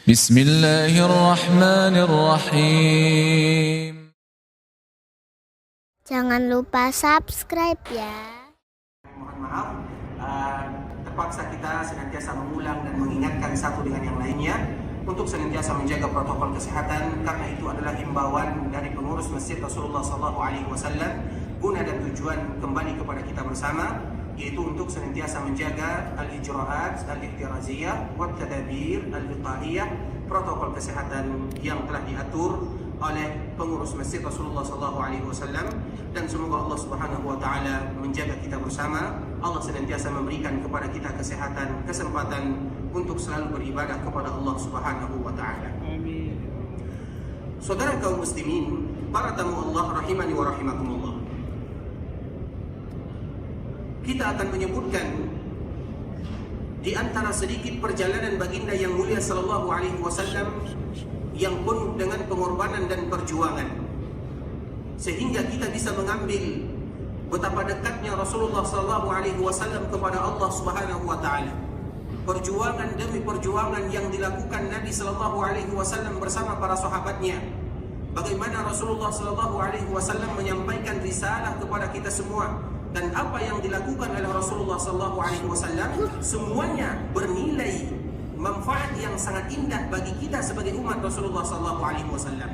Bismillahirrahmanirrahim. Jangan lupa subscribe ya. Mohon maaf, terpaksa kita senantiasa mengulang dan mengingatkan satu dengan yang lainnya untuk senantiasa menjaga protokol kesehatan, karena itu adalah himbauan dari pengurus Masjid Rasulullah SAW guna dan tujuan kembali kepada kita bersama, yaitu untuk senantiasa menjaga al-ijra'at al-ihtiraziyah wa tadabir al-wiqaiyah, protokol kesehatan yang telah diatur oleh pengurus Masjid Rasulullah SAW, dan semoga Allah Subhanahu wa taala menjaga kita bersama. Allah senantiasa memberikan kepada kita kesehatan, kesempatan untuk selalu beribadah kepada Allah Subhanahu wa taala. Amin. Saudara kaum muslimin, para tamu Allah rahimani wa rahimakumullah. Kita akan menyebutkan di antara sedikit perjalanan baginda yang mulia sallallahu alaihi wasallam yang penuh dengan pengorbanan dan perjuangan, sehingga kita bisa mengambil betapa dekatnya Rasulullah sallallahu alaihi wasallam kepada Allah Subhanahu wa taala. Perjuangan demi perjuangan yang dilakukan Nabi sallallahu alaihi wasallam bersama para sahabatnya. Bagaimana Rasulullah sallallahu alaihi wasallam menyampaikan risalah kepada kita semua, dan apa yang dilakukan oleh Rasulullah sallallahu alaihi wasallam semuanya bernilai manfaat yang sangat indah bagi kita sebagai umat Rasulullah sallallahu alaihi wasallam.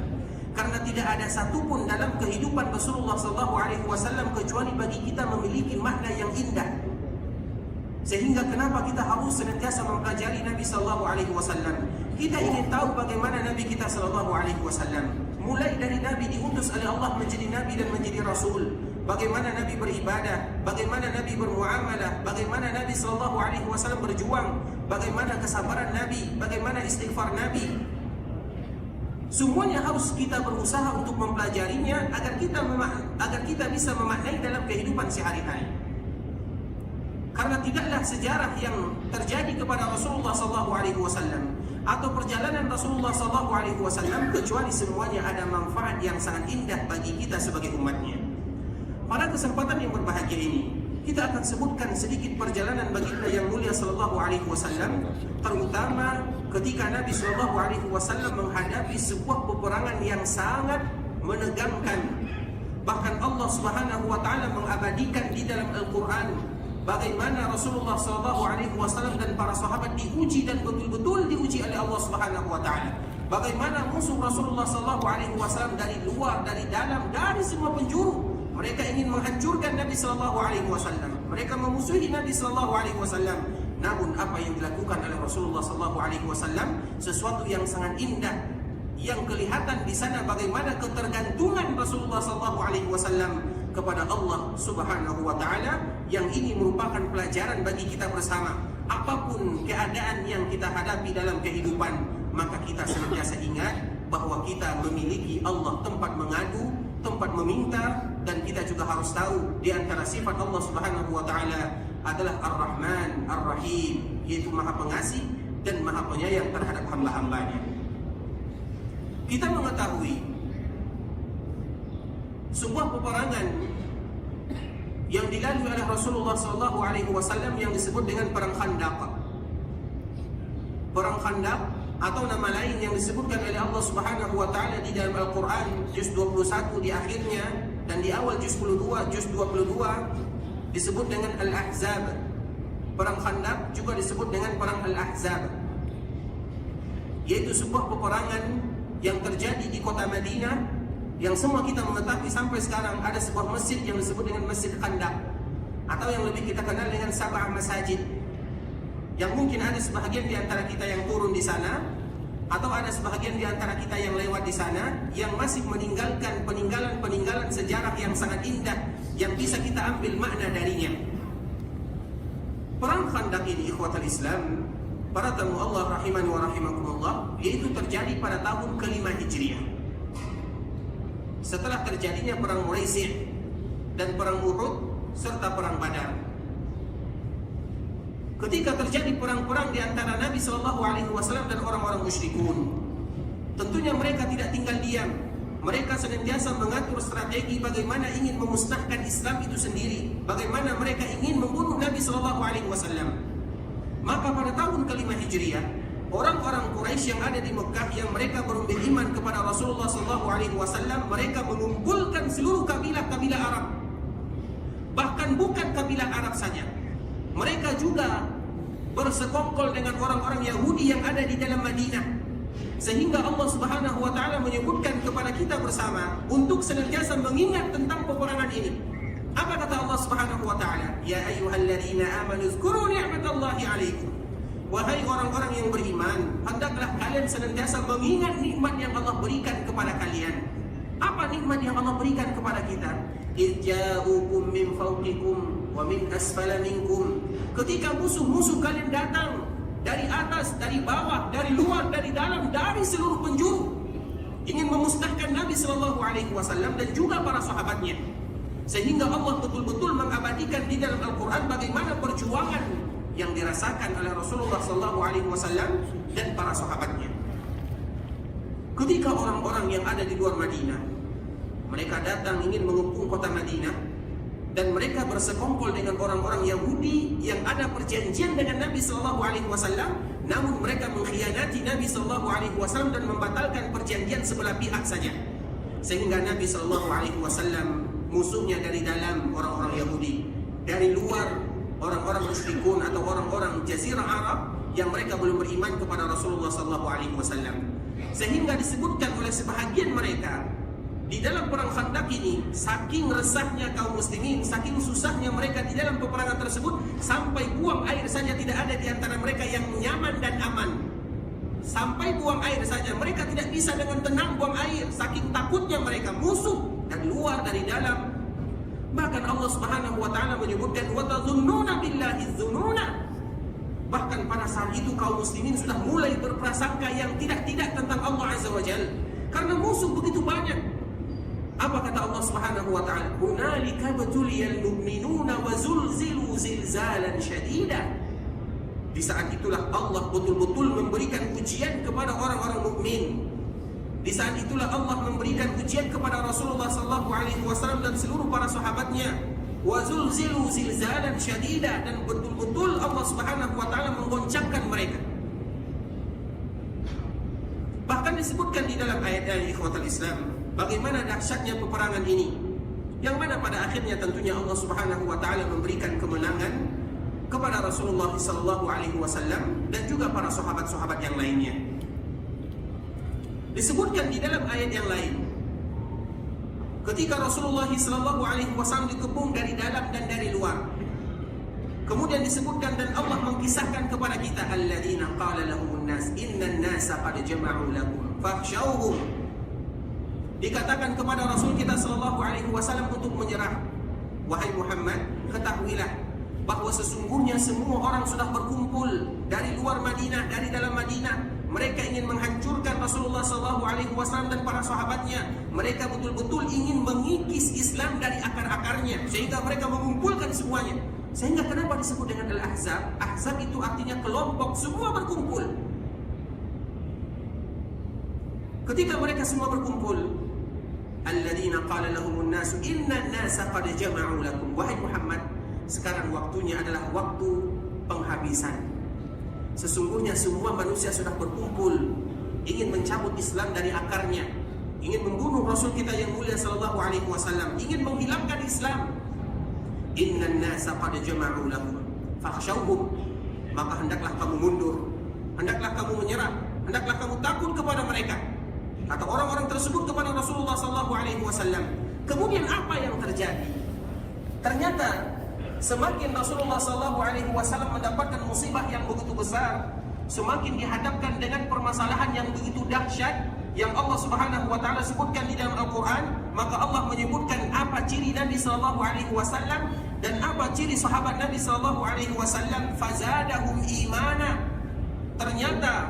Karena tidak ada satupun dalam kehidupan Rasulullah sallallahu alaihi wasallam kecuali bagi kita memiliki makna yang indah. Sehingga kenapa kita harus senantiasa mempelajari Nabi sallallahu alaihi wasallam? Kita ingin tahu bagaimana Nabi kita sallallahu alaihi wasallam. Mulai dari Nabi diutus oleh Allah menjadi Nabi dan menjadi Rasul, bagaimana Nabi beribadah, bagaimana Nabi bermuamalah, bagaimana Nabi sallallahu alaihi wasallam berjuang, bagaimana kesabaran Nabi, bagaimana istighfar Nabi. Semuanya harus kita berusaha untuk mempelajarinya agar kita bisa memaknai dalam kehidupan sehari-hari. Karena tidaklah sejarah yang terjadi kepada Rasulullah sallallahu alaihi wasallam atau perjalanan Rasulullah sallallahu alaihi wasallam kecuali semuanya ada manfaat yang sangat indah bagi kita sebagai umatnya. Pada kesempatan yang berbahagia ini, kita akan sebutkan sedikit perjalanan baginda yang mulia sallallahu alaihi wasallam, terutama ketika Nabi sallallahu alaihi wasallam menghadapi sebuah peperangan yang sangat menegangkan. Bahkan Allah Subhanahu wa taala mengabadikan di dalam Al-Qur'an bagaimana Rasulullah sallallahu alaihi wasallam dan para sahabat diuji dan betul-betul diuji oleh Allah Subhanahu wa taala. Bagaimana musuh Rasulullah sallallahu alaihi wasallam dari luar, dari dalam, dari semua penjuru, mereka ingin menghancurkan Nabi sallallahu alaihi wasallam. Mereka memusuhi Nabi sallallahu alaihi wasallam. Namun apa yang dilakukan oleh Rasulullah sallallahu alaihi wasallam sesuatu yang sangat indah, yang kelihatan di sana bagaimana ketergantungan Rasulullah sallallahu alaihi wasallam kepada Allah Subhanahu wa taala, yang ini merupakan pelajaran bagi kita bersama. Apapun keadaan yang kita hadapi dalam kehidupan, maka kita senantiasa ingat bahwa kita memiliki Allah tempat mengadu, tempat meminta, dan kita juga harus tahu di antara sifat Allah Subhanahu wa taala adalah Ar-Rahman Ar-Rahim, yaitu Maha Pengasih dan Maha Penyayang terhadap hamba-hambanya. Kita mengetahui sebuah peperangan yang dilalui oleh Rasulullah sallallahu alaihi wasallam yang disebut dengan perang Khandaq. Perang Khandaq atau nama lain yang disebutkan oleh Allah Subhanahu wa taala di dalam Al-Qur'an juz 21 di akhirnya dan di awal juz 22 disebut dengan Al-Ahzab. Perang Khandaq juga disebut dengan perang Al-Ahzab, yaitu sebuah peperangan yang terjadi di kota Madinah, yang semua kita mengetahui sampai sekarang ada sebuah masjid yang disebut dengan Masjid Khandaq, atau yang lebih kita kenal dengan Sab'ah Masajid, yang mungkin ada sebahagian di antara kita yang turun di sana, atau ada sebahagian di antara kita yang lewat di sana, yang masih meninggalkan peninggalan sejarah yang sangat indah yang bisa kita ambil makna darinya. Perang Khandaq ini, ikhwatal Islam, para tamu Allah rahimani wa rahimakumullah, yaitu terjadi pada tahun ke-5 Hijriah. Setelah terjadinya perang Muraisy' dan perang Uhud serta perang Badar. Ketika terjadi perang-perang di antara Nabi sallallahu alaihi wasallam dan orang-orang musyrikun, tentunya mereka tidak tinggal diam. Mereka senantiasa mengatur strategi bagaimana ingin memusnahkan Islam itu sendiri, bagaimana mereka ingin membunuh Nabi sallallahu alaihi wasallam. Maka pada tahun ke-5 Hijriah, orang-orang Quraisy yang ada di Mekah yang mereka beriman kepada Rasulullah SAW, mereka mengumpulkan seluruh kabilah-kabilah Arab. Bahkan bukan kabilah Arab saja, mereka juga bersekongkol dengan orang-orang Yahudi yang ada di dalam Madinah. Sehingga Allah Subhanahu wa taala menyebutkan kepada kita bersama untuk senantiasa mengingat tentang peperangan ini. Apa kata Allah Subhanahu wa taala? Ya ayyuhalladzina amanu dzkuru ni'matallahi 'alaikum. Wahai orang-orang yang beriman, hendaklah kalian senantiasa mengingat nikmat yang Allah berikan kepada kalian. Apa nikmat yang Allah berikan kepada kita? Idza'ukum min fawqikum wa min asfala minkum. Ketika musuh-musuh kalian datang dari atas, dari bawah, dari luar, dari dalam, dari seluruh penjuru, ingin memusnahkan Nabi SAW dan juga para sahabatnya. Sehingga Allah betul-betul mengabadikan di dalam Al-Quran bagaimana perjuangan yang dirasakan oleh Rasulullah SAW dan para sahabatnya. Ketika orang-orang yang ada di luar Madinah, mereka datang ingin mengepung kota Madinah, dan mereka bersekongkol dengan orang-orang Yahudi yang ada perjanjian dengan Nabi SAW, namun mereka mengkhianati Nabi SAW dan membatalkan perjanjian sebelah pihak saja. Sehingga Nabi SAW musuhnya dari dalam orang-orang Yahudi, dari luar orang-orang musyrikun atau orang-orang Jazirah Arab yang mereka belum beriman kepada Rasulullah SAW. Sehingga disebutkan oleh sebahagian mereka, di dalam perang Khandaq ini, saking resahnya kaum muslimin, saking susahnya mereka di dalam peperangan tersebut, sampai buang air saja tidak ada di antara mereka yang nyaman dan aman. Sampai buang air saja mereka tidak bisa dengan tenang buang air, saking takutnya mereka musuh dari luar, dari dalam. Bahkan Allah Subhanahu wa taala menyebutkan wa tadhunnuna billahi dzununa. Bahkan pada saat itu kaum muslimin sudah mulai berprasangka yang tidak-tidak tentang Allah Azza wa Jalla, karena musuh begitu banyak. Apa kata Allah Subhanahu wa taala? Hunalika batuliyal mu'minuna wa zulzilu zilzalan syadida. Di saat itulah Allah betul-betul memberikan ujian kepada orang-orang mukmin. Di saat itulah Allah memberikan ujian kepada Rasulullah SAW dan seluruh para sahabatnya. Wa zulzilu zilzalan syadida, dan betul-betul Allah Subhanahu wa taala menggoncangkan mereka. Bahkan disebutkan di dalam ayat-ayat ikhwatul Islam bagaimana dahsyatnya peperangan ini, yang mana pada akhirnya tentunya Allah Subhanahu wa taala memberikan kemenangan kepada Rasulullah SAW dan juga para sahabat-sahabat yang lainnya. Disebutkan di dalam ayat yang lain, ketika Rasulullah SAW dikepung dari dalam dan dari luar, kemudian disebutkan dan Allah mengkisahkan kepada kita, alladzina qala lahumun nas innan nasa qad jama'u lakum fakhshawhum. Dikatakan kepada Rasul kita SAW untuk menyerah, wahai Muhammad, ketahuilah bahwa sesungguhnya semua orang sudah berkumpul dari luar Madinah, dari dalam Madinah. Mereka ingin menghancurkan Rasulullah SAW dan para sahabatnya. Mereka betul-betul ingin mengikis Islam dari akar-akarnya, sehingga mereka mengumpulkan semuanya. Sehingga kenapa disebut dengan Al-Ahzab? Ahzab itu artinya kelompok, semua berkumpul. Ketika mereka semua berkumpul, alladzina qala lahumun nasu innan nasa qad jama'u lakum. Wahai Muhammad, sekarang waktunya adalah waktu penghabisan. Sesungguhnya semua manusia sudah berkumpul, ingin mencabut Islam dari akarnya, ingin membunuh Rasul kita yang mulia SAW, ingin menghilangkan Islam. Innan nasa qad jama'u lakum fakhshawhum. Maka hendaklah kamu mundur, hendaklah kamu menyerah, hendaklah kamu takut kepada mereka. Kata orang-orang tersebut kepada Rasulullah SAW. Kemudian apa yang terjadi? Ternyata semakin Rasulullah SAW mendapatkan musibah yang begitu besar, semakin dihadapkan dengan permasalahan yang begitu dahsyat yang Allah Subhanahu wa taala sebutkan di dalam Al-Qur'an, maka Allah menyebutkan apa ciri Nabi SAW dan apa ciri sahabat Nabi SAW. Fazadahum imana. Ternyata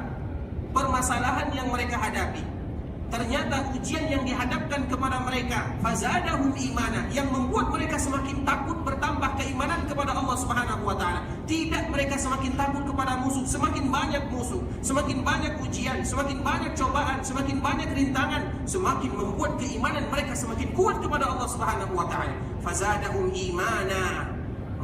permasalahan yang mereka hadapi, ternyata ujian yang dihadapkan kepada mereka, fazadahum imana, yang membuat mereka semakin takut, bertambah keimanan kepada Allah Subhanahu wa taala. Tidak mereka semakin takut kepada musuh, semakin banyak musuh, semakin banyak ujian, semakin banyak cobaan, semakin banyak rintangan, semakin membuat keimanan mereka semakin kuat kepada Allah Subhanahu wa taala. Fazadahum imana.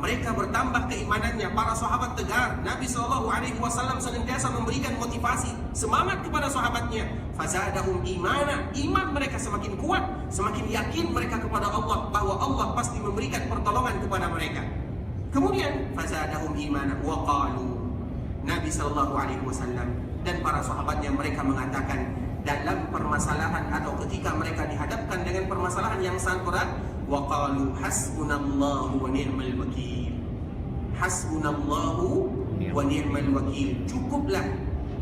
mereka bertambah keimanannya. Para sahabat tegar, Nabi SAW senantiasa memberikan motivasi, semangat kepada sahabatnya. Fazadahum imana, iman mereka semakin kuat, semakin yakin mereka kepada Allah bahwa Allah pasti memberikan pertolongan kepada mereka. Kemudian fazadahum imana wa qalu, Nabi SAW dan para sahabatnya mereka mengatakan dalam permasalahan atau ketika mereka dihadapkan dengan permasalahan yang sangat berat, wa qalu hasbunallahu wa ni'mal wakil. Hasbunallahu wa ni'mal wakil. Cukuplah,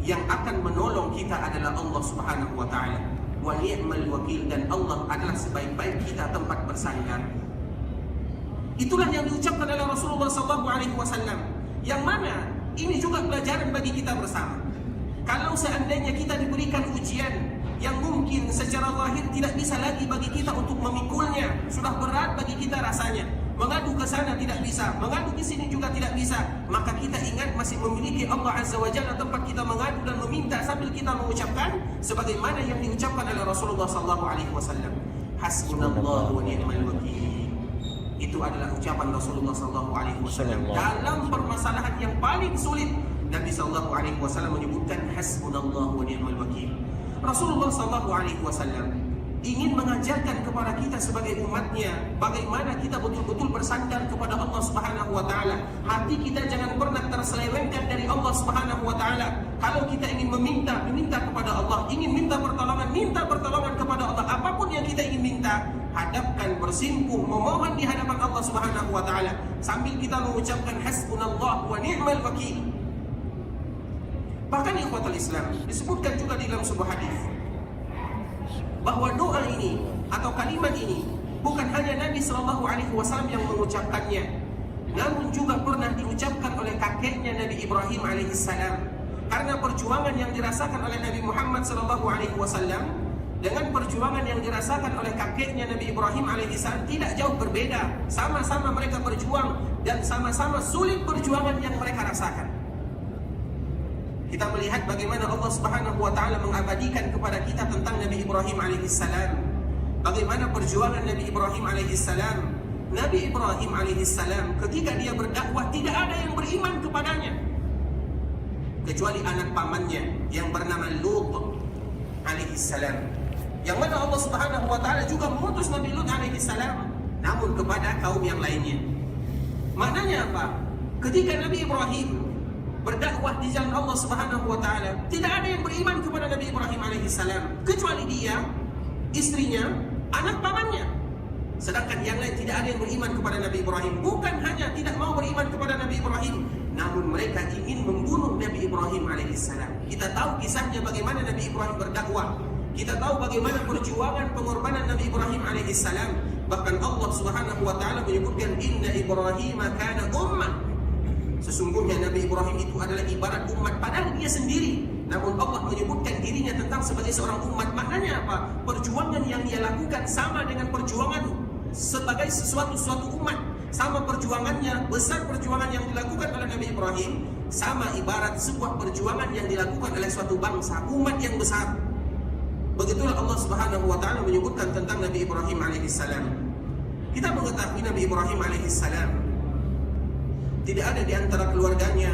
yang akan menolong kita adalah Allah Subhanahu wa taala. Wa ni'mal wakil, dan Allah adalah sebaik-baik kita tempat bersandar. Itulah yang diucapkan oleh Rasulullah SAW, yang mana ini juga pelajaran bagi kita bersama. Kalau seandainya kita diberikan ujian yang mungkin secara zahir tidak bisa lagi bagi kita untuk memikulnya, sudah berat bagi kita rasanya, mengadu ke sana tidak bisa, mengadu ke sini juga tidak bisa, maka kita ingat masih memiliki Allah Azza wa Jalla tempat kita mengadu dan meminta sambil kita mengucapkan sebagaimana yang diucapkan oleh Rasulullah SAW. Hasbunallahu wa ni'mal wakil. Itu adalah ucapan Rasulullah SAW dalam permasalahan yang paling sulit. Nabi SAW menyebutkan hasbunallahu wa ni'mal wakil. Rasulullah SAW ingin mengajarkan kepada kita sebagai umatnya bagaimana kita betul-betul bersandar kepada Allah Subhanahu wa taala. Hati kita jangan pernah terselewengkan dari Allah Subhanahu wa taala. Kalau kita ingin meminta kepada Allah, ingin minta pertolongan kepada Allah. Apapun yang kita ingin minta, hadapkan, bersimpuh, memohon di hadapan Allah Subhanahu wa taala sambil kita mengucapkan hasbunallahu wa ni'mal wakil. Bahkan ikhwatul Islam, disebutkan juga di dalam sebuah hadis bahwa doa ini atau kalimat ini bukan hanya Nabi SAW yang mengucapkannya, namun juga pernah diucapkan oleh kakeknya Nabi Ibrahim alaihissalam. Karena perjuangan yang dirasakan oleh Nabi Muhammad SAW dengan perjuangan yang dirasakan oleh kakeknya Nabi Ibrahim alaihissalam tidak jauh berbeda. Sama-sama mereka berjuang dan sama-sama sulit perjuangan yang mereka rasakan. Kita melihat bagaimana Allah Subhanahu wa taala mengabadikan kepada kita tentang Nabi Ibrahim alaihissalam. Bagaimana perjuangan Nabi Ibrahim alaihissalam. Nabi Ibrahim alaihissalam ketika dia berdakwah tidak ada yang beriman kepadanya kecuali anak pamannya yang bernama Lut alaihissalam. Yang mana Allah Subhanahu wa taala juga mengutus Nabi Lut alaihissalam namun kepada kaum yang lainnya. Maknanya apa? Ketika Nabi Ibrahim berdakwah di jalan Allah Subhanahu wa taala, tidak ada yang beriman kepada Nabi Ibrahim alaihissalam kecuali dia, istrinya, anak pamannya. Sedangkan yang lain tidak ada yang beriman kepada Nabi Ibrahim. Bukan hanya tidak mau beriman kepada Nabi Ibrahim, namun mereka ingin membunuh Nabi Ibrahim alaihissalam. Kita tahu kisahnya bagaimana Nabi Ibrahim berdakwah. Kita tahu bagaimana perjuangan pengorbanan Nabi Ibrahim alaihissalam. Bahkan Allah Subhanahu wa taala menyebutkan inna Ibrahim kana ummah. Sesungguhnya Nabi Ibrahim itu adalah ibarat umat, padahal dia sendiri. Namun Allah menyebutkan dirinya tentang sebagai seorang umat. Maknanya apa? Perjuangan yang dia lakukan sama dengan perjuangan sebagai suatu umat. Sama perjuangannya, besar perjuangan yang dilakukan oleh Nabi Ibrahim, sama ibarat sebuah perjuangan yang dilakukan oleh suatu bangsa, umat yang besar. Begitulah Allah Subhanahu wa taala menyebutkan tentang Nabi Ibrahim alaihissalam. Kita mengetahui Nabi Ibrahim alaihissalam tidak ada di antara keluarganya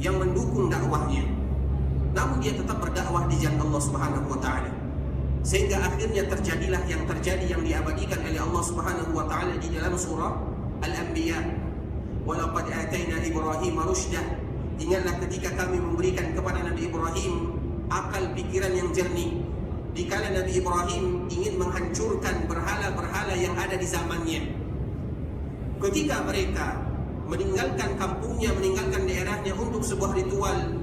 yang mendukung dakwahnya, namun dia tetap berdakwah di jalan Allah Subhanahu wa taala. Sehingga akhirnya terjadilah yang terjadi yang diabadikan oleh Allah Subhanahu wa taala di dalam surah Al-Anbiya. Wa laqad atayna Ibrahim rusydah. Ingatlah ketika kami memberikan kepada Nabi Ibrahim akal pikiran yang jernih. Dikala Nabi Ibrahim ingin menghancurkan berhala-berhala yang ada di zamannya. Ketika mereka meninggalkan kampungnya, meninggalkan daerahnya untuk sebuah ritual,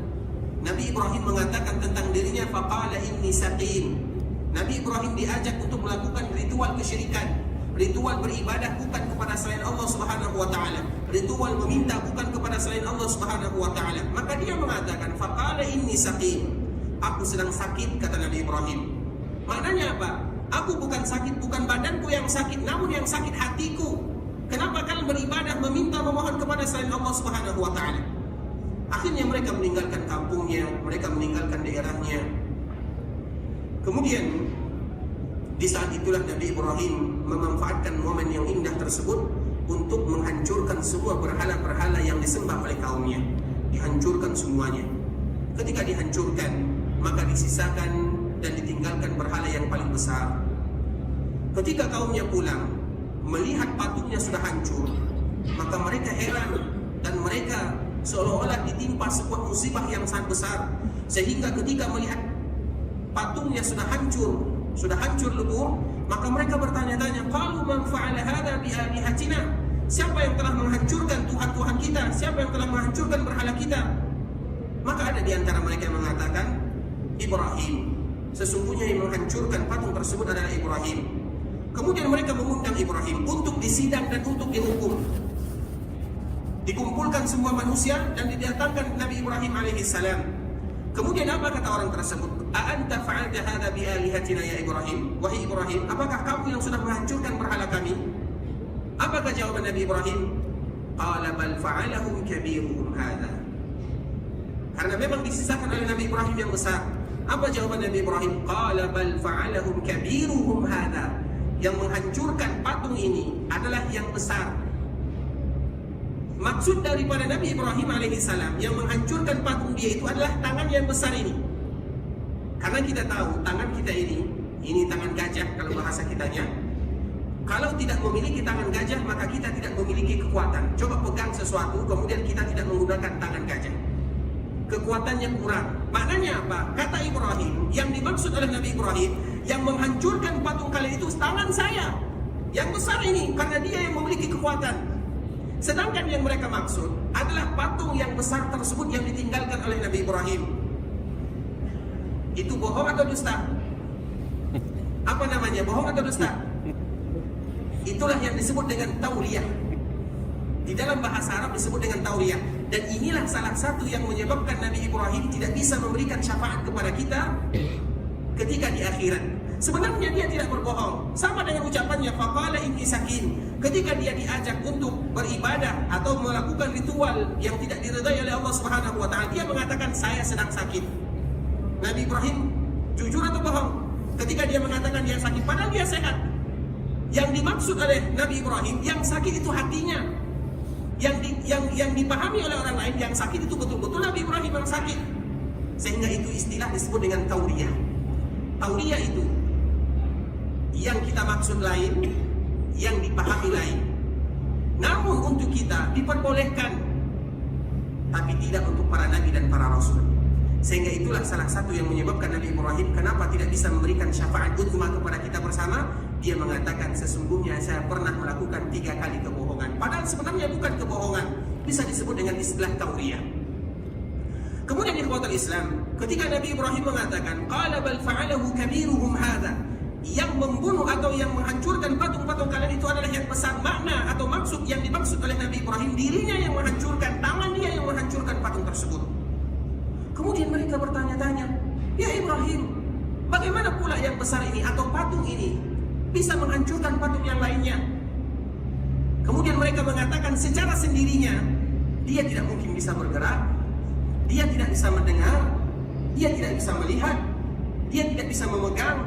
Nabi Ibrahim mengatakan tentang dirinya, faqala inni saqim. Nabi Ibrahim diajak untuk melakukan ritual kesyirikan, ritual beribadah bukan kepada selain Allah Subhanahu wa taala, ritual meminta bukan kepada selain Allah Subhanahu wa taala. Maka dia mengatakan, faqala inni saqim. Aku sedang sakit, kata Nabi Ibrahim. Maknanya apa? Aku bukan sakit, bukan badanku yang sakit, namun yang sakit hatiku. Kenapa kalian beribadah, meminta, memohon kepada selain Allah Subhanahu wa taala? Akhirnya mereka meninggalkan kampungnya, mereka meninggalkan daerahnya. Kemudian di saat itulah Nabi Ibrahim memanfaatkan momen yang indah tersebut untuk menghancurkan semua berhala-berhala yang disembah oleh kaumnya. Dihancurkan semuanya. Ketika dihancurkan, maka disisakan dan ditinggalkan berhala yang paling besar. Ketika kaumnya pulang, melihat patungnya sudah hancur, maka mereka heran dan mereka seolah-olah ditimpa sebuah musibah yang sangat besar. Sehingga ketika melihat patungnya sudah hancur lebur, maka mereka bertanya-tanya, qalu man fa'ala hadza bi alihatina? Siapa yang telah menghancurkan Tuhan-Tuhan kita? Siapa yang telah menghancurkan berhala kita? Maka ada di antara mereka yang mengatakan, Ibrahim. Sesungguhnya yang menghancurkan patung tersebut adalah Ibrahim. Kemudian mereka mengundang Ibrahim untuk disidang dan untuk dihukum. Dikumpulkan semua manusia dan didatangkan Nabi Ibrahim alaihissalam. Kemudian apa kata orang tersebut? A'anta fa'alta hadza bi alihatina ya Ibrahim? Wahai Ibrahim, apakah kamu yang sudah menghancurkan berhala kami? Apakah jawaban Nabi Ibrahim? Qala bal fa'alahum kabiruhum hadza. Karena memang disisakan oleh Nabi Ibrahim yang besar. Apa jawaban Nabi Ibrahim? Qala bal fa'alahum kabiruhum hadza. Yang menghancurkan patung ini adalah yang besar. Maksud daripada Nabi Ibrahim alaihissalam yang menghancurkan patung dia itu adalah tangan yang besar ini. Karena kita tahu tangan kita ini tangan gajah kalau bahasa kitanya. Kalau tidak memiliki tangan gajah, maka kita tidak memiliki kekuatan. Coba pegang sesuatu, kemudian kita tidak menggunakan tangan gajah, kekuatannya kurang. Maknanya apa? Kata Ibrahim, yang dimaksud oleh Nabi Ibrahim, yang menghancurkan patung kalian itu tangan saya yang besar ini, karena dia yang memiliki kekuatan. Sedangkan yang mereka maksud adalah patung yang besar tersebut yang ditinggalkan oleh Nabi Ibrahim. Itu bohong atau dusta? Apa namanya? Bohong atau dusta? Itulah yang disebut dengan tauriyah. Di dalam bahasa Arab disebut dengan tauriyah. Dan inilah salah satu yang menyebabkan Nabi Ibrahim tidak bisa memberikan syafaat kepada kita ketika di akhirat. Sebenarnya dia tidak berbohong. Sama dengan ucapannya faqala inni sakin. Ketika dia diajak untuk beribadah atau melakukan ritual yang tidak diridai oleh Allah Subhanahu wa taala, dia mengatakan saya sedang sakit. Nabi Ibrahim jujur atau bohong? Ketika dia mengatakan dia sakit padahal dia sehat. Yang dimaksud oleh Nabi Ibrahim yang sakit itu hatinya. Yang dipahami oleh orang lain yang sakit itu betul-betul Nabi Ibrahim yang sakit. Sehingga itu istilah disebut dengan tauriyah. Tauriyah itu yang kita maksud lain, yang dipahami lain. Namun untuk kita diperbolehkan, tapi tidak untuk para nabi dan para rasul. Sehingga itulah salah satu yang menyebabkan Nabi Ibrahim kenapa tidak bisa memberikan syafaat uzma kepada kita bersama. Dia mengatakan sesungguhnya saya pernah melakukan 3 kali kebohongan. Padahal sebenarnya bukan kebohongan, bisa disebut dengan istilah tauriyah. Kemudian ikhwatul Islam, ketika Nabi Ibrahim mengatakan qala bal fa'alahu kabiruhum hadza, yang membunuh atau yang menghancurkan patung-patung kalian itu adalah yang besar, makna atau maksud yang dimaksud oleh Nabi Ibrahim dirinya yang menghancurkan, tangan dia yang menghancurkan patung tersebut. Kemudian mereka bertanya-tanya, ya Ibrahim, bagaimana pula yang besar ini atau patung ini bisa menghancurkan patung yang lainnya? Kemudian mereka mengatakan secara sendirinya dia tidak mungkin bisa bergerak, dia tidak bisa mendengar, dia tidak bisa melihat, dia tidak bisa memegang.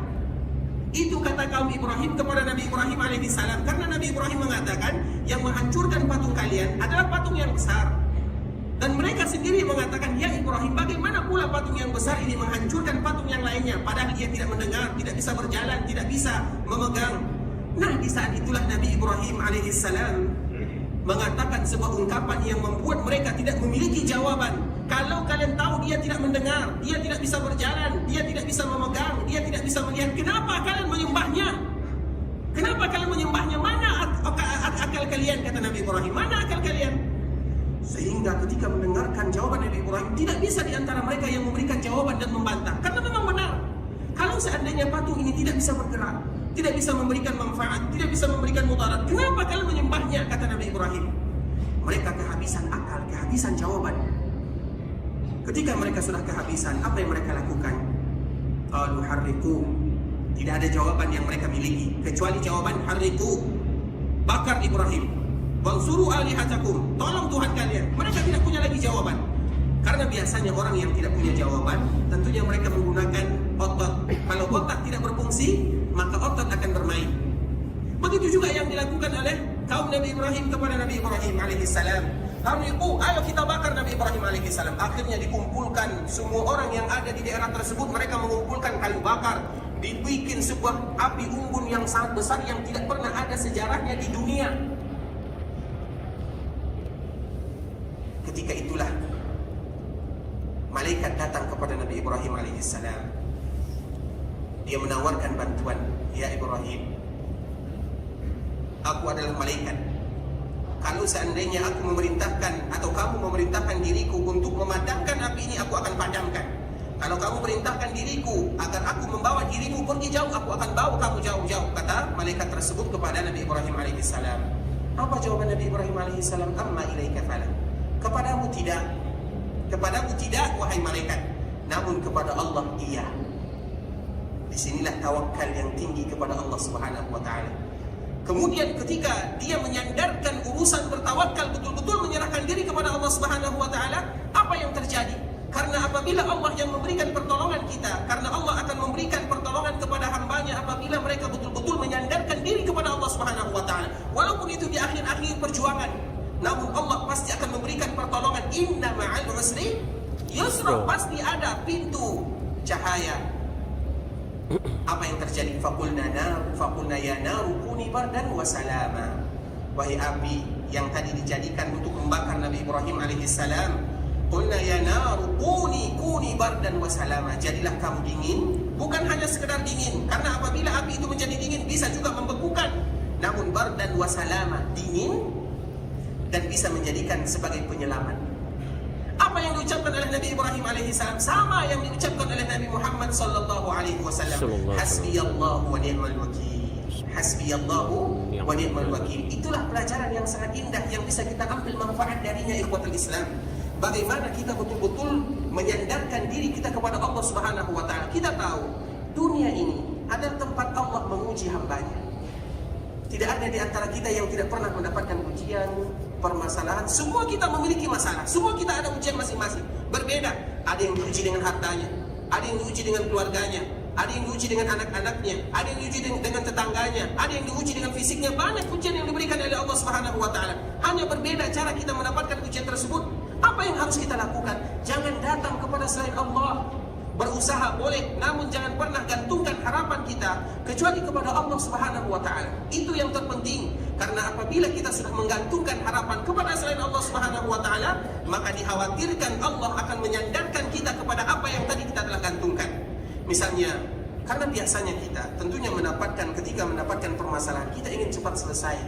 Itu kata kaum Ibrahim kepada Nabi Ibrahim alaihissalam. Karena Nabi Ibrahim mengatakan yang menghancurkan patung kalian adalah patung yang besar. Dan mereka sendiri mengatakan, ya Ibrahim, bagaimana pula patung yang besar ini menghancurkan patung yang lainnya, padahal dia tidak mendengar, tidak bisa berjalan, tidak bisa memegang. Nah, di saat itulah Nabi Ibrahim alaihissalam mengatakan sebuah ungkapan yang membuat mereka tidak memiliki jawaban. Kalau kalian tahu dia tidak mendengar, dia tidak bisa berjalan, dia tidak bisa memegang, dia tidak bisa melihat, kenapa kalian menyembahnya? Kenapa kalian menyembahnya? Mana akal kalian, kata Nabi Ibrahim, mana akal kalian? Sehingga ketika mendengarkan jawaban Nabi Ibrahim, tidak bisa di antara mereka yang memberikan jawaban dan membantah. Karena memang benar, kalau seandainya patung ini tidak bisa bergerak, tidak bisa memberikan manfaat, tidak bisa memberikan mudarat, kenapa kalian menyembahnya, kata Nabi Ibrahim. Mereka kehabisan akal, kehabisan jawaban. Ketika mereka sudah kehabisan, apa yang mereka lakukan? Qalu harriqu. Tidak ada jawaban yang mereka miliki kecuali jawaban harriqu, bakar Ibrahim. Wansuru alihatakum, tolong Tuhan kalian. Mereka tidak punya lagi jawaban. Karena biasanya orang yang tidak punya jawaban, tentunya mereka menggunakan otot. Kalau otak tidak berfungsi, maka otot akan bermain. Begitu juga yang dilakukan oleh kaum Nabi Ibrahim kepada Nabi Ibrahim alaihissalam. Lalu ayo kita bakar Nabi Ibrahim alaihissalam. Akhirnya dikumpulkan semua orang yang ada di daerah tersebut, mereka mengumpulkan kayu bakar, dibikin sebuah api unggun yang sangat besar yang tidak pernah ada sejarahnya di dunia. Ketika itulah malaikat datang kepada Nabi Ibrahim alaihissalam. Dia menawarkan bantuan. Ya Ibrahim, aku adalah malaikat. Kalau seandainya aku memerintahkan atau kamu memerintahkan diriku untuk memadamkan api ini, aku akan padamkan. Kalau kamu perintahkan diriku agar aku membawa dirimu pergi jauh, aku akan bawa kamu jauh-jauh, kata malaikat tersebut kepada Nabi Ibrahim alaihissalam. Apa jawaban Nabi Ibrahim alaihissalam? Amma ilaika fala. Kepadamu tidak, wahai malaikat. Namun kepada Allah iya. Disinilah tawakal yang tinggi kepada Allah Subhanahu wa ta'ala. Kemudian ketika dia menyandarkan urusan bertawakal, betul-betul menyerahkan diri kepada Allah Subhanahu wa ta'ala, apa yang terjadi? Karena apabila Allah yang memberikan pertolongan kita, karena Allah akan memberikan pertolongan kepada hambanya apabila mereka betul-betul menyandarkan diri kepada Allah Subhanahu wa ta'ala. Walaupun itu di akhir-akhir perjuangan, namun Allah pasti akan memberikan pertolongan. Inna ma'al usri yusra. Pasti ada pintu cahaya. Apa yang terjadi? Faqulna ya naru kuni bardan wa salama. Wahai api yang tadi dijadikan untuk membakar Nabi Ibrahim alaihissalam, qulna ya naru kuni bardan wa salama. Jadilah kamu dingin, bukan hanya sekedar dingin, karena apabila api itu menjadi dingin bisa juga membekukan. Namun bardan wa salama, dingin dan bisa menjadikan sebagai penyelamat. Apa yang diucapkan oleh Nabi Ibrahim alaihissalam sama yang diucapkan oleh Nabi Muhammad sallallahu alaihi wasallam. Hasbiyallahu wa ni'mal wakil. Hasbiyallahu wa ni'mal wakil. Itulah pelajaran yang sangat indah yang bisa kita ambil manfaat darinya, ikhwatul Islam. Bagaimana kita betul-betul menyandarkan diri kita kepada Allah Subhanahu wa ta'ala. Kita tahu dunia ini adalah tempat Allah menguji hambanya. Tidak ada di antara kita yang tidak pernah mendapatkan ujian, permasalahan. Semua kita memiliki masalah. Semua kita ada ujian masing-masing. Berbeda. Ada yang diuji dengan hartanya, ada yang diuji dengan keluarganya, ada yang diuji dengan anak-anaknya, ada yang diuji dengan tetangganya, ada yang diuji dengan fisiknya. Banyak ujian yang diberikan oleh Allah Subhanahu wa ta'ala. Hanya berbeda cara kita mendapatkan ujian tersebut. Apa yang harus kita lakukan? Jangan datang kepada selain Allah. Berusaha boleh, namun jangan pernah gantungkan harapan kita kecuali kepada Allah Subhanahu wa ta'ala. Itu yang terpenting. Karena apabila kita sudah menggantungkan harapan kepada selain Allah Subhanahu wa ta'ala, maka dikhawatirkan Allah akan menyandarkan kita kepada apa yang tadi kita telah gantungkan. Misalnya, karena biasanya kita tentunya ketika mendapatkan permasalahan, kita ingin cepat selesai.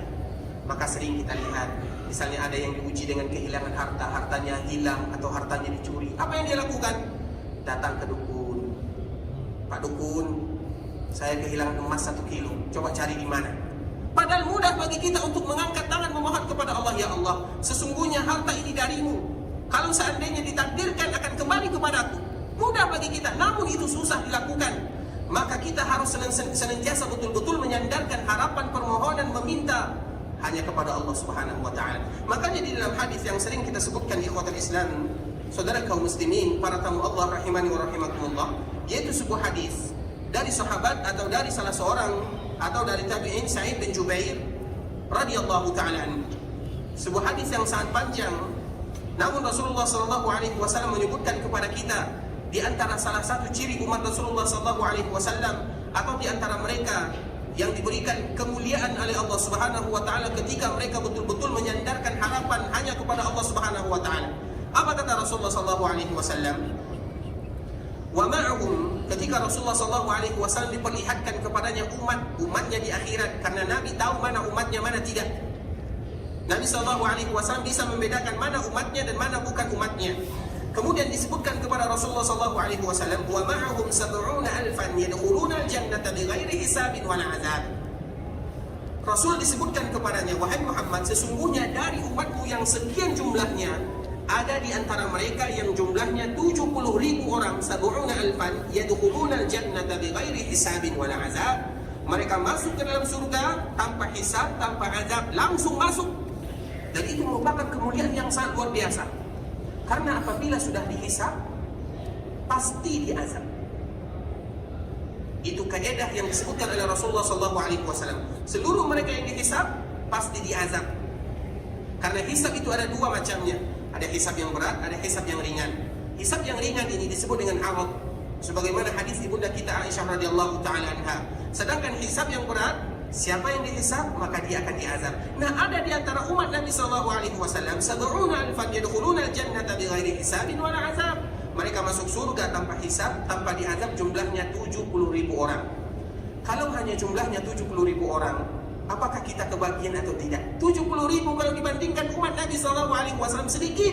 Maka sering kita lihat, misalnya ada yang diuji dengan kehilangan harta, hartanya hilang atau hartanya dicuri. Apa yang dia lakukan? Datang ke dukun. Pak dukun, saya kehilangan emas 1 kilo. Coba cari di mana. Padahal mudah bagi kita untuk mengangkat tangan memohon kepada Allah. Ya Allah, sesungguhnya harta ini darimu. Kalau seandainya ditakdirkan akan kembali kepadaku, mudah bagi kita. Namun itu susah dilakukan. Maka kita harus senantiasa betul-betul menyandarkan harapan, permohonan, meminta hanya kepada Allah Subhanahu wa ta'ala. Makanya di dalam hadis yang sering kita sebutkan di ikhwatul Islam, saudara kaum muslimin, para tamu Allah rahimani wa rahimakumullah, yaitu sebuah hadis dari sahabat atau dari salah seorang atau dari tabi'in Sa'id bin Jubair radhiyallahu ta'ala anhu. Sebuah hadis yang sangat panjang, namun Rasulullah sallallahu alaihi wasallam menyebutkan kepada kita di antara salah satu ciri umat Rasulullah sallallahu alaihi wasallam atau di antara mereka yang diberikan kemuliaan oleh Allah Subhanahu wa ta'ala ketika mereka betul-betul menyandarkan harapan hanya kepada Allah Subhanahu wa ta'ala. Apa kata Rasulullah sallallahu alaihi wasallam? Wa ma'hum, ketika Rasulullah sallallahu alaihi wasallam diperlihatkan kepadanya umatnya di akhirat, karena Nabi tahu mana umatnya, mana tidak. Nabi sallallahu alaihi wasallam bisa membedakan mana umatnya dan mana bukan umatnya. Kemudian disebutkan kepada Rasulullah sallallahu alaihi wasallam, wa ma'hum 70,000 yadkhuluna al-jannata bighairi hisabin wala 'adzab. Rasul disebutkan kepadanya, wahai Muhammad, sesungguhnya dari umatmu yang sekian jumlahnya, ada di antara mereka yang jumlahnya 70.000 orang, 70,000 yadkhuluna al-jannata bighairi hisabin wala 'adzab. Mereka masuk ke dalam surga tanpa hisab, tanpa azab, langsung masuk. Dan itu merupakan kemuliaan yang sangat luar biasa. Karena apabila sudah dihisab, pasti diazab. Itu kaidah yang disebutkan oleh Rasulullah SAW. Seluruh mereka yang dihisab, pasti diazab. Karena hisab itu ada dua macamnya. Ada hisab yang berat, ada hisab yang ringan. Hisab yang ringan ini disebut dengan arad, sebagaimana hadis ibunda kita Aisyah radhiyallahu taala anha. Sedangkan hisab yang berat, siapa yang dihisab maka dia akan diazab. Nah, ada di antara umat Nabi sallallahu alaihi wasallam 70,000 yadkhuluna al-jannata bighairi hisabin wala azab. Mereka masuk surga tanpa hisab, tanpa diazab, jumlahnya 70,000 orang. Kalau hanya jumlahnya 70,000 orang, apakah kita kebagian atau tidak? 70,000 kalau dibandingkan umat Nabi sallallahu alaihi wasallam sedikit.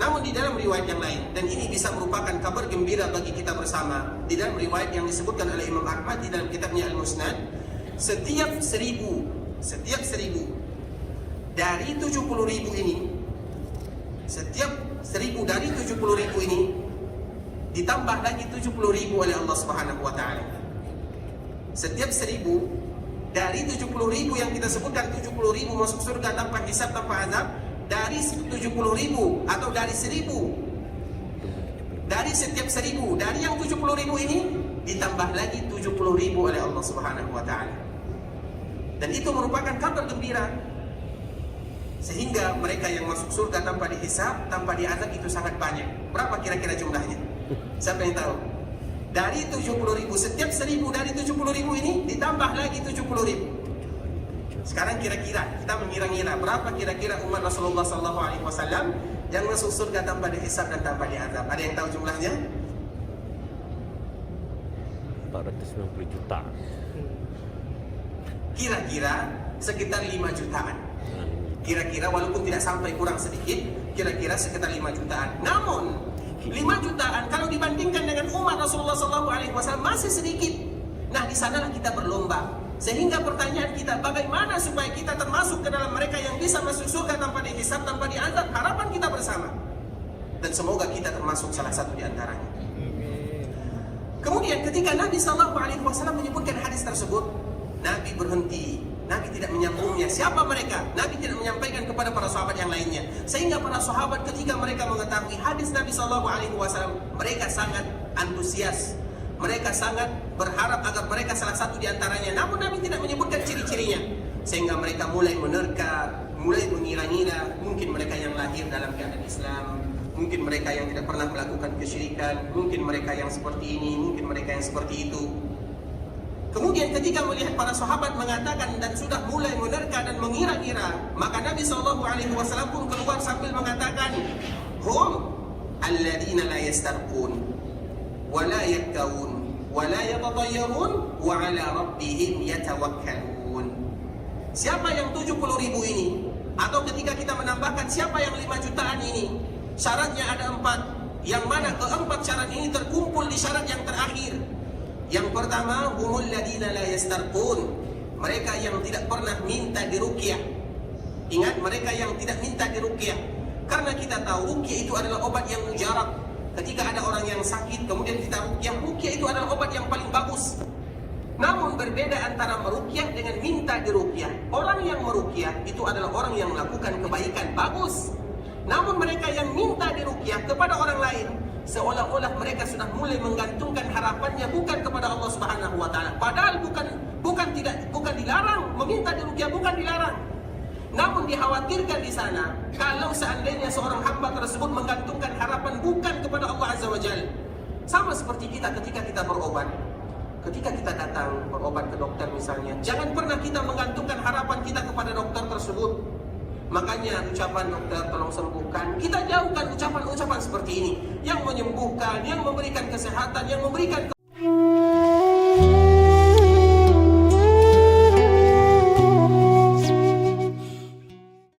Namun di dalam riwayat yang lain, dan ini bisa merupakan kabar gembira bagi kita bersama, di dalam riwayat yang disebutkan oleh Imam Ahmad di dalam kitabnya Al-Musnad, setiap seribu dari 70,000 ini, setiap 1.000 dari 70,000 ini ditambah lagi 70,000 oleh Allah Subhanahu wa taala. Setiap 1.000 dari 70,000 yang kita sebutkan 70,000 masuk surga tanpa hisab, tanpa azab, dari 70,000 atau dari 1.000, dari setiap 1.000 dari yang 70,000 ini ditambah lagi 70,000 oleh Allah Subhanahu wa taala. Dan itu merupakan kabar gembira, sehingga mereka yang masuk surga tanpa dihisab, tanpa diazab itu sangat banyak. Berapa kira-kira jumlahnya? Siapa yang tahu? Dari 70,000, setiap 1.000 dari 70,000 ini ditambah lagi 70,000. Sekarang kira-kira kita mengira-ngira berapa kira-kira umat Rasulullah SAW yang masuk surga tanpa dihisab dan tanpa diazab? Ada yang tahu jumlahnya? 490 juta. Kira-kira sekitar 5 jutaan. Kira-kira walaupun tidak sampai, kurang sedikit, kira-kira sekitar 5 jutaan. Namun 5 jutaan kalau dibandingkan dengan umat Rasulullah SAW masih sedikit. Nah, di sanalah kita berlomba. Sehingga pertanyaan kita, bagaimana supaya kita termasuk ke dalam mereka yang bisa masuk surga tanpa dihisab, tanpa diazab? Harapan kita bersama. Dan semoga kita termasuk salah satu di antaranya. Kemudian ketika Nabi SAW menyebutkan hadis tersebut, Nabi berhenti. Nabi tidak menyambungnya. Siapa mereka? Nabi tidak menyampaikan kepada para sahabat yang lainnya. Sehingga para sahabat ketika mereka mengetahui hadis Nabi SAW, mereka sangat antusias. Mereka sangat berharap agar mereka salah satu di antaranya. Namun Nabi tidak menyebutkan ciri-cirinya. Sehingga mereka mulai menerka, mulai mengira-ngira. Mungkin mereka yang lahir dalam keadaan Islam, mungkin mereka yang tidak pernah melakukan kesyirikan, mungkin mereka yang seperti ini, mungkin mereka yang seperti itu. Kemudian ketika melihat para sahabat mengatakan dan sudah mulai menerka dan mengira-ngira, maka Nabi SAW pun keluar sambil mengatakan, hum alladzina la yastarqun wa la yaktawun wa la yatatayyarun wa ala rabbihim yatawakkalun. Siapa yang 70,000 ini? Atau ketika kita menambahkan siapa yang 5 jutaan ini? Syaratnya ada 4. Yang mana keempat syarat ini terkumpul di syarat yang terakhir. Yang pertama, humul ladina la yastarqun, mereka yang tidak pernah minta diruqyah. Ingat, mereka yang tidak minta diruqyah. Karena kita tahu ruqyah itu adalah obat yang mujarab. Ketika ada orang yang sakit kemudian kita ruqyah, ruqyah itu adalah obat yang paling bagus. Namun berbeda antara meruqyah dengan minta diruqyah. Orang yang meruqyah itu adalah orang yang melakukan kebaikan, bagus. Namun mereka yang minta diruqyah kepada orang lain, seolah-olah mereka sudah mulai menggantungkan harapannya bukan kepada Allah Subhanahu wa taala. Padahal bukan dilarang meminta diruqyah, bukan dilarang. Namun dikhawatirkan di sana kalau seandainya seorang hamba tersebut menggantungkan harapan bukan kepada Allah Azza wa Jalla. Sama seperti kita ketika kita berobat. Ketika kita datang berobat ke dokter misalnya, jangan pernah kita menggantungkan harapan kita kepada dokter tersebut. Makanya ucapan dokter tolong sembuhkan, kita jauhkan ucapan-ucapan seperti ini yang menyembuhkan, yang memberikan kesehatan, yang memberikan